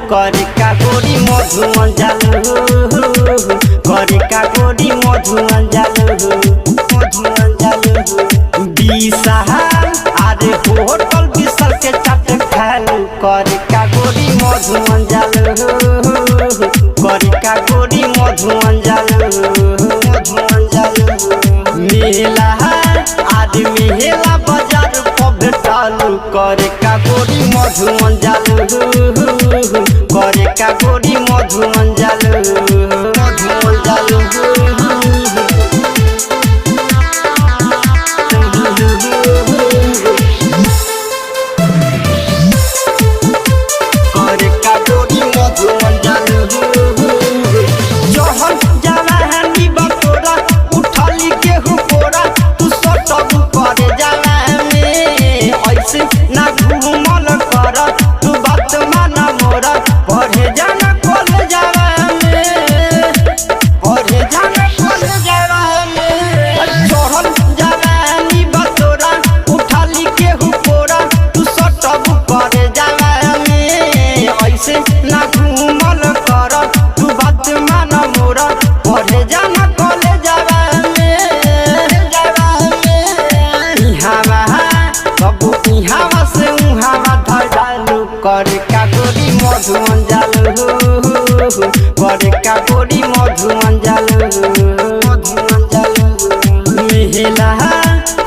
करे काकोरी मधुवन जालू करे काकोरी मधुवन जालू विशाल आरे होटल विशाल के चाट खालू करे काकोरी मधुवन जालू करे काकोरी मधुवन जालू मेला आदि मेला बाजार पर भेटालू करे काकोरी मधुवन जालू करे काकोरी मधुवन जालू करे काकोरी मधुवन जालू जहन जाला हनी बकोरा उठाली के हुकोरा तू सटब करे जाला में ऐसे ना घूमल कर तू बात माना मोरा पढ़े जाना कॉलेज जावा में पढ़े जाना कॉलेज जावा में चढ़ल जवानी बतोरा उठाली के हुकोरा तू सटब करे जाला में ऐसे ना घूमल कर तू बात माना मोरा पढ़े जाना कॉलेज जावा इहावा से उहावा धरालू करे काकोरी मधुवन जालू करे काकोरी मधुवन जालू मेला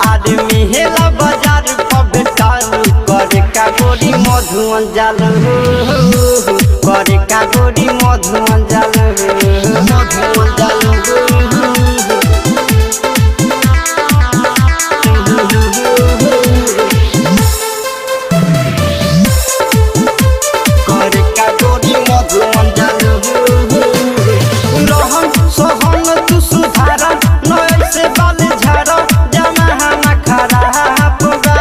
आदि मेला बाजार पर भेटालू करे काकोरी मधुवन जालू करे काकोरी मधुवन जालू करे काकोरी मधुवन जालू रहन सहन तू सुधारा नय से बाल झाड़ा जमाना खराब बा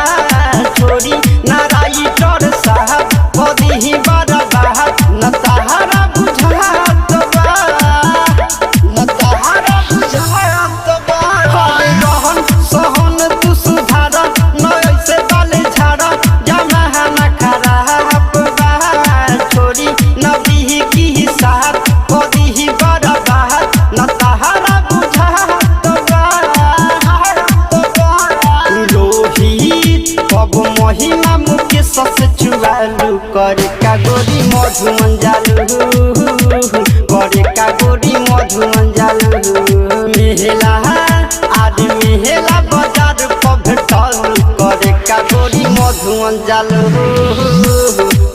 छोरी नाराई डर साहब बदी बड़ा बात न तहारा बुझात बा न तहारा बुझात बा रहन सहन तू सुधारा नय से बाल झाड़ा जमाना खराब बा छोरी नबी की साथ बदी बड़ा बात न तहारा बुझात बा रोहित पब महिमा मुकेश से चुरालू करे काकोरी मधुवन जालू करे काकोरी मधुवन जालू मेला आदि मेला बाजार पर भेटालू करे काकोरी मधुवन जालू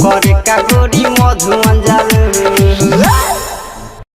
करे काकोरी मधुवन जालू।